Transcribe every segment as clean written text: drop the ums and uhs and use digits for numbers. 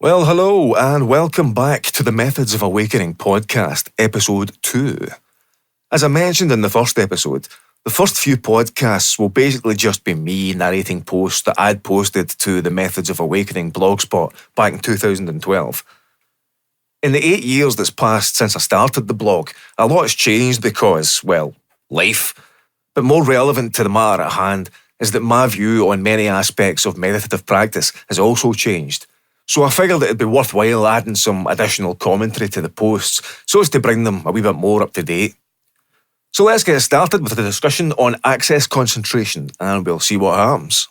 Well, hello, and welcome back to the Methods of Awakening podcast, episode 2. As I mentioned in the first episode, the first few podcasts will basically just be me narrating posts that I'd posted to the Methods of Awakening blogspot back in 2012. In the 8 years that's passed since I started the blog, a lot has changed because, well, life. But more relevant to the matter at hand is that my view on many aspects of meditative practice has also changed. So I figured it'd be worthwhile adding some additional commentary to the posts so as to bring them a wee bit more up to date. So let's get started with a discussion on access concentration and we'll see what happens.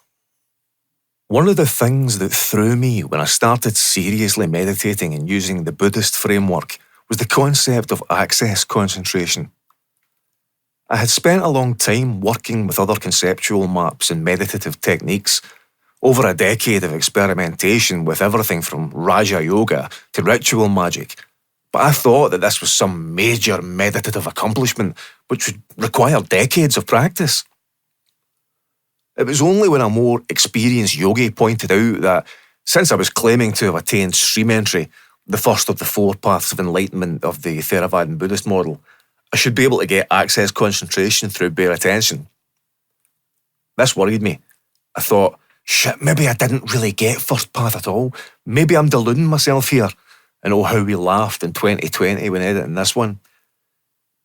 One of the things that threw me when I started seriously meditating and using the Buddhist framework was the concept of access concentration. I had spent a long time working with other conceptual maps and meditative techniques, over a decade of experimentation with everything from Raja Yoga to ritual magic, but I thought that this was some major meditative accomplishment which would require decades of practice. It was only when a more experienced yogi pointed out that since I was claiming to have attained stream entry, the first of the 4 paths of enlightenment of the Theravadan Buddhist model, I should be able to get access concentration through bare attention. This worried me. I thought, shit, maybe I didn't really get first path at all. Maybe I'm deluding myself here. And oh, how we laughed in 2020 when editing this one.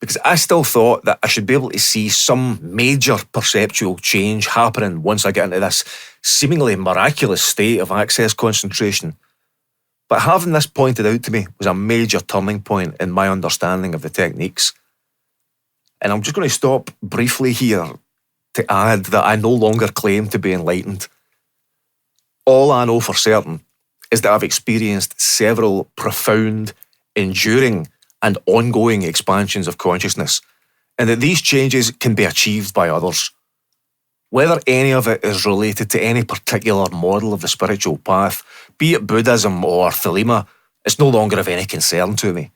Because I still thought that I should be able to see some major perceptual change happening once I get into this seemingly miraculous state of access concentration. But having this pointed out to me was a major turning point in my understanding of the techniques. And I'm just going to stop briefly here to add that I no longer claim to be enlightened. All I know for certain is that I've experienced several profound, enduring, and ongoing expansions of consciousness, and that these changes can be achieved by others. Whether any of it is related to any particular model of the spiritual path, be it Buddhism or Thelema, it's no longer of any concern to me.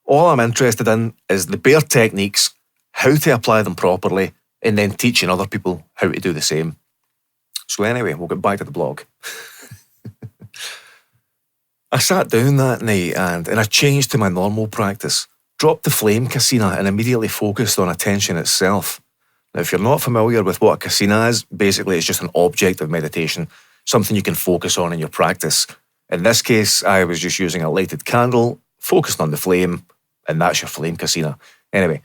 All I'm interested in is the bare techniques, how to apply them properly, and then teaching other people how to do the same. So anyway, we'll get back to the blog. I sat down that night and in a change to my normal practice, dropped the flame kasina and immediately focused on attention itself. Now, if you're not familiar with what a kasina is, basically it's just an object of meditation, something you can focus on in your practice. In this case, I was just using a lighted candle, focused on the flame, and that's your flame kasina. Anyway,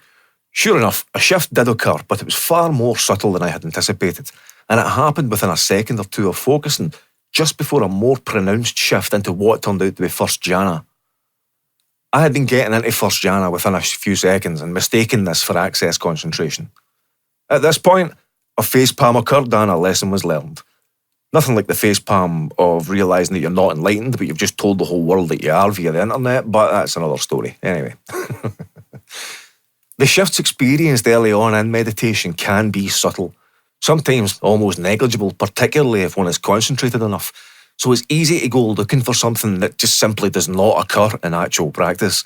sure enough, a shift did occur, but it was far more subtle than I had anticipated. And it happened within a second or two of focusing, just before a more pronounced shift into what turned out to be first jhana. I had been getting into first jhana within a few seconds and mistaken this for access concentration. At this point, a facepalm occurred and a lesson was learned. Nothing like the facepalm of realising that you're not enlightened, but you've just told the whole world that you are via the internet, but that's another story. Anyway. The shifts experienced early on in meditation can be subtle, sometimes almost negligible, particularly if one is concentrated enough. So it's easy to go looking for something that just simply does not occur in actual practice.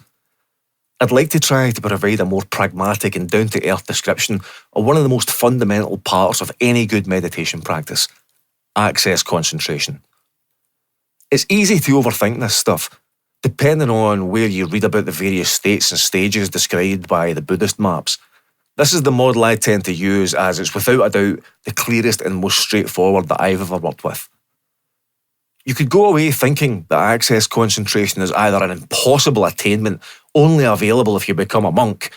I'd like to try to provide a more pragmatic and down-to-earth description of one of the most fundamental parts of any good meditation practice: access concentration. It's easy to overthink this stuff, depending on where you read about the various states and stages described by the Buddhist maps. This is the model I tend to use as it's without a doubt the clearest and most straightforward that I've ever worked with. You could go away thinking that access concentration is either an impossible attainment only available if you become a monk,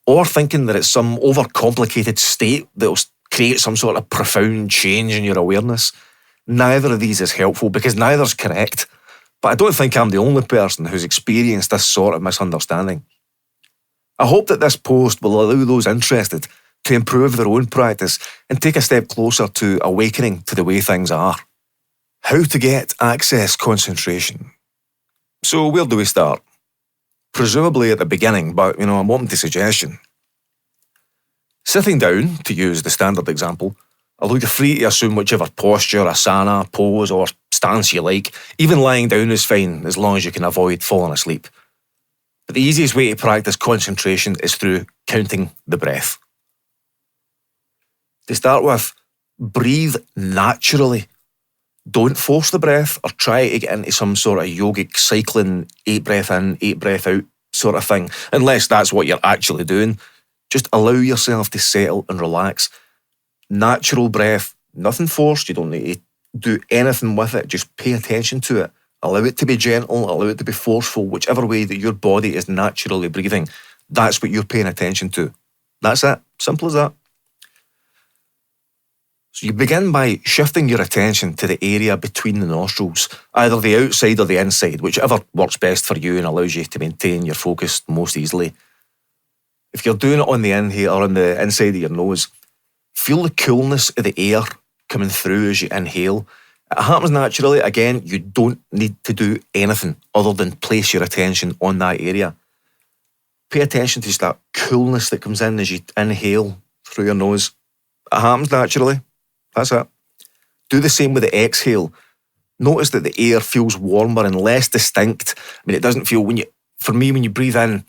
or thinking that it's some overcomplicated state that will create some sort of profound change in your awareness. Neither of these is helpful because neither's correct, but I don't think I'm the only person who's experienced this sort of misunderstanding. I hope that this post will allow those interested to improve their own practice and take a step closer to awakening to the way things are. How to get access concentration. So where do we start? Presumably at the beginning, but I'm open to suggestion. Sitting down, to use the standard example, although you're free to assume whichever posture, asana, pose or stance you like. Even lying down is fine as long as you can avoid falling asleep. But the easiest way to practice concentration is through counting the breath. To start with, breathe naturally. Don't force the breath or try to get into some sort of yogic cycling 8 breath in, 8 breath out sort of thing, unless that's what you're actually doing. Just allow yourself to settle and relax. Natural breath, nothing forced. You don't need to do anything with it. Just pay attention to it. Allow it to be gentle, allow it to be forceful, whichever way that your body is naturally breathing. That's what you're paying attention to. That's it. Simple as that. So you begin by shifting your attention to the area between the nostrils, either the outside or the inside, whichever works best for you and allows you to maintain your focus most easily. If you're doing it on the inhale or on the inside of your nose, feel the coolness of the air coming through as you inhale. It happens naturally. Again, you don't need to do anything other than place your attention on that area. Pay attention to just that coolness that comes in as you inhale through your nose. It happens naturally. That's it. Do the same with the exhale. Notice that the air feels warmer and less distinct. I mean, it doesn't feel, when you breathe in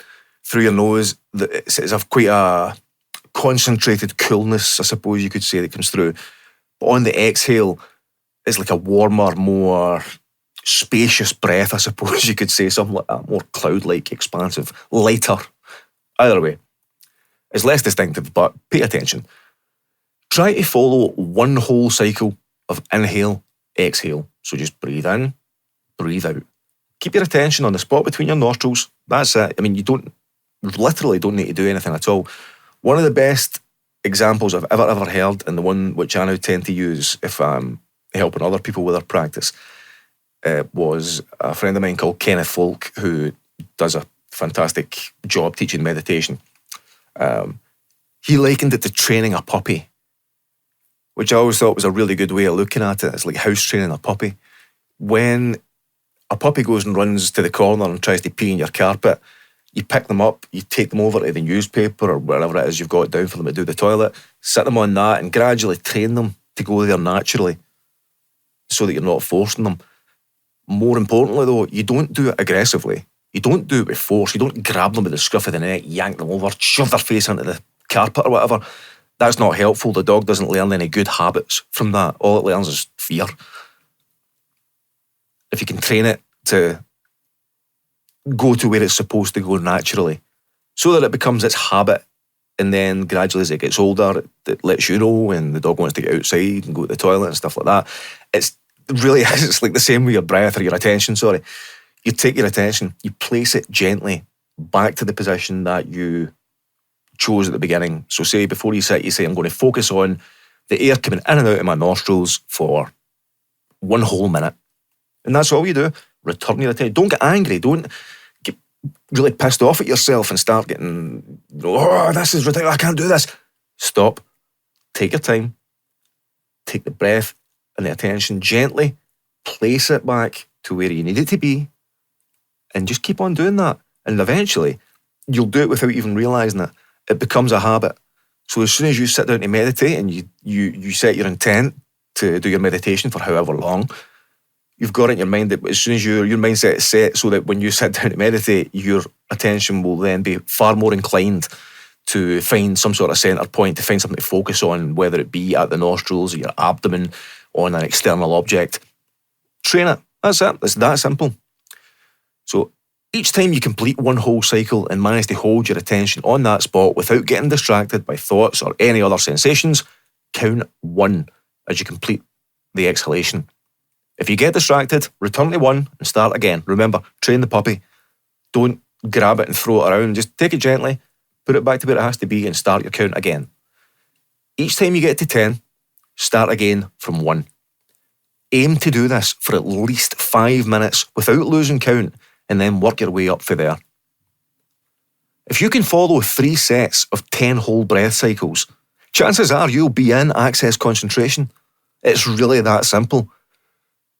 through your nose, it's of quite a concentrated coolness, I suppose you could say, that comes through. But on the exhale, it's like a warmer, more spacious breath, I suppose you could say, something like that, more cloud-like, expansive, lighter. Either way, it's less distinctive, but pay attention. Try to follow one whole cycle of inhale, exhale. So just breathe in, breathe out. Keep your attention on the spot between your nostrils. That's it. I mean, you literally don't need to do anything at all. One of the best examples I've ever heard, and the one which I now tend to use if I'm helping other people with their practice, was a friend of mine called Kenneth Folk, who does a fantastic job teaching meditation. He likened it to training a puppy, which I always thought was a really good way of looking at it. It's like house training a puppy. When a puppy goes and runs to the corner and tries to pee in your carpet, you pick them up, you take them over to the newspaper or wherever it is you've got down for them to do the toilet, sit them on that and gradually train them to go there naturally so that you're not forcing them. More importantly though, you don't do it aggressively. You don't do it with force. You don't grab them by the scruff of the neck, yank them over, shove their face into the carpet or whatever. That's not helpful. The dog doesn't learn any good habits from that. All it learns is fear. If you can train it to go to where it's supposed to go naturally, so that it becomes its habit, and then gradually as it gets older, it lets you know, and the dog wants to get outside and go to the toilet and stuff like that. It's really is. It's like the same with your breath or your attention, sorry. You take your attention, you place it gently back to the position that you chose at the beginning. So say before you sit, you say, I'm going to focus on the air coming in and out of my nostrils for 1 whole minute. And that's all you do. Return your attention. Don't get angry. Don't get really pissed off at yourself and start getting, oh, this is ridiculous, I can't do this. Stop. Take your time. Take the breath and the attention gently. Place it back to where you need it to be. And just keep on doing that. And eventually, you'll do it without even realising it. It becomes a habit. So as soon as you sit down to meditate and you set your intent to do your meditation for however long, you've got it in your mind that as soon as your mindset is set so that when you sit down to meditate, your attention will then be far more inclined to find some sort of centre point, to find something to focus on, whether it be at the nostrils or your abdomen, on an external object. Train it. That's it. It's that simple. So each time you complete 1 whole cycle and manage to hold your attention on that spot without getting distracted by thoughts or any other sensations, count 1 as you complete the exhalation. If you get distracted, return to 1 and start again. Remember, train the puppy. Don't grab it and throw it around. Just take it gently, put it back to where it has to be and start your count again. Each time you get to 10, start again from 1. Aim to do this for at least 5 minutes without losing count, and then work your way up for there. If you can follow 3 sets of 10 whole breath cycles, chances are you'll be in access concentration. It's really that simple.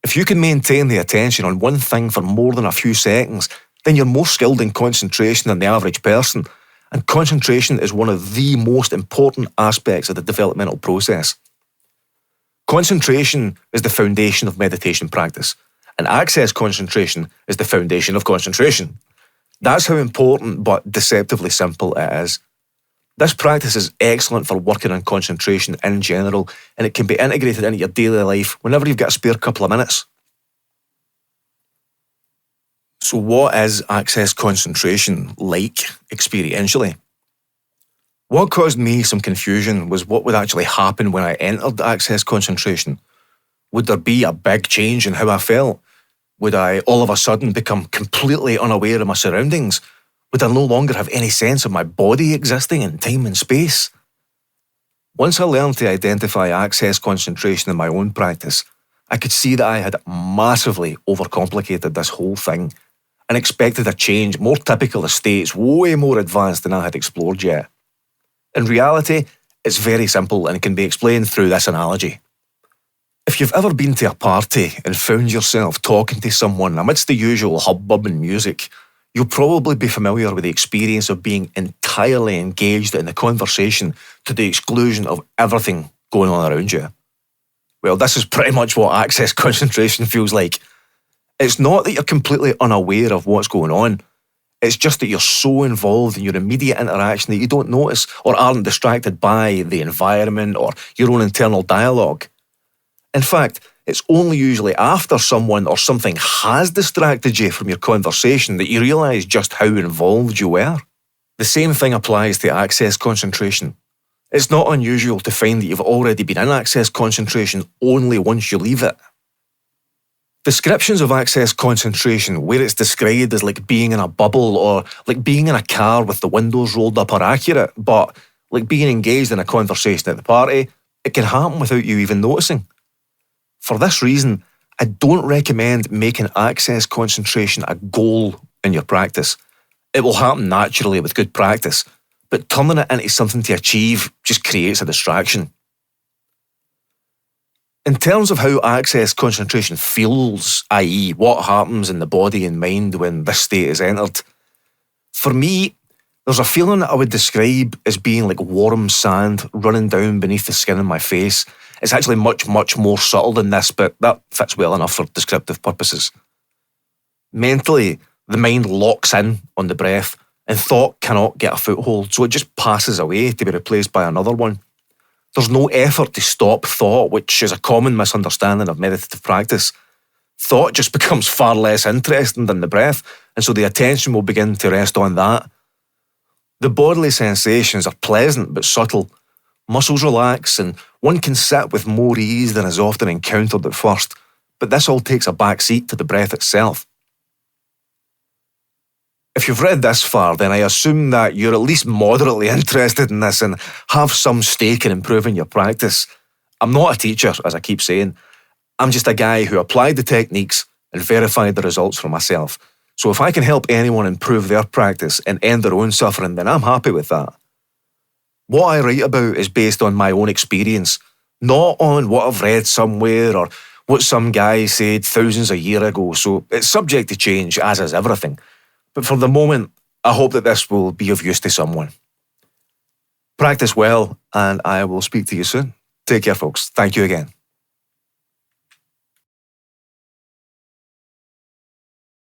If you can maintain the attention on one thing for more than a few seconds, then you're more skilled in concentration than the average person, and concentration is one of the most important aspects of the developmental process. Concentration is the foundation of meditation practice, and access concentration is the foundation of concentration. That's how important but deceptively simple it is. This practice is excellent for working on concentration in general, and it can be integrated into your daily life whenever you've got a spare couple of minutes. So what is access concentration like experientially? What caused me some confusion was what would actually happen when I entered access concentration. Would there be a big change in how I felt? Would I all of a sudden become completely unaware of my surroundings? Would I no longer have any sense of my body existing in time and space? Once I learned to identify access concentration in my own practice, I could see that I had massively overcomplicated this whole thing and expected a change more typical of states way more advanced than I had explored yet. In reality, it's very simple and can be explained through this analogy. If you've ever been to a party and found yourself talking to someone amidst the usual hubbub and music, you'll probably be familiar with the experience of being entirely engaged in the conversation to the exclusion of everything going on around you. Well, this is pretty much what access concentration feels like. It's not that you're completely unaware of what's going on. It's just that you're so involved in your immediate interaction that you don't notice or aren't distracted by the environment or your own internal dialogue. In fact, it's only usually after someone or something has distracted you from your conversation that you realise just how involved you were. The same thing applies to access concentration. It's not unusual to find that you've already been in access concentration only once you leave it. Descriptions of access concentration where it's described as like being in a bubble or like being in a car with the windows rolled up are accurate, but like being engaged in a conversation at the party, it can happen without you even noticing. For this reason, I don't recommend making access concentration a goal in your practice. It will happen naturally with good practice, but turning it into something to achieve just creates a distraction. In terms of how access concentration feels, i.e. what happens in the body and mind when this state is entered, for me, there's a feeling that I would describe as being like warm sand running down beneath the skin of my face. It's actually much, much more subtle than this, but that fits well enough for descriptive purposes. Mentally, the mind locks in on the breath and thought cannot get a foothold, so it just passes away to be replaced by another one. There's no effort to stop thought, which is a common misunderstanding of meditative practice. Thought just becomes far less interesting than the breath, and so the attention will begin to rest on that. The bodily sensations are pleasant but subtle. Muscles relax, and one can sit with more ease than is often encountered at first, but this all takes a back seat to the breath itself. If you've read this far, then I assume that you're at least moderately interested in this and have some stake in improving your practice. I'm not a teacher, as I keep saying. I'm just a guy who applied the techniques and verified the results for myself. So if I can help anyone improve their practice and end their own suffering, then I'm happy with that. What I write about is based on my own experience, not on what I've read somewhere or what some guy said thousands of years ago, so it's subject to change, as is everything. But for the moment, I hope that this will be of use to someone. Practice well, and I will speak to you soon. Take care, folks. Thank you again.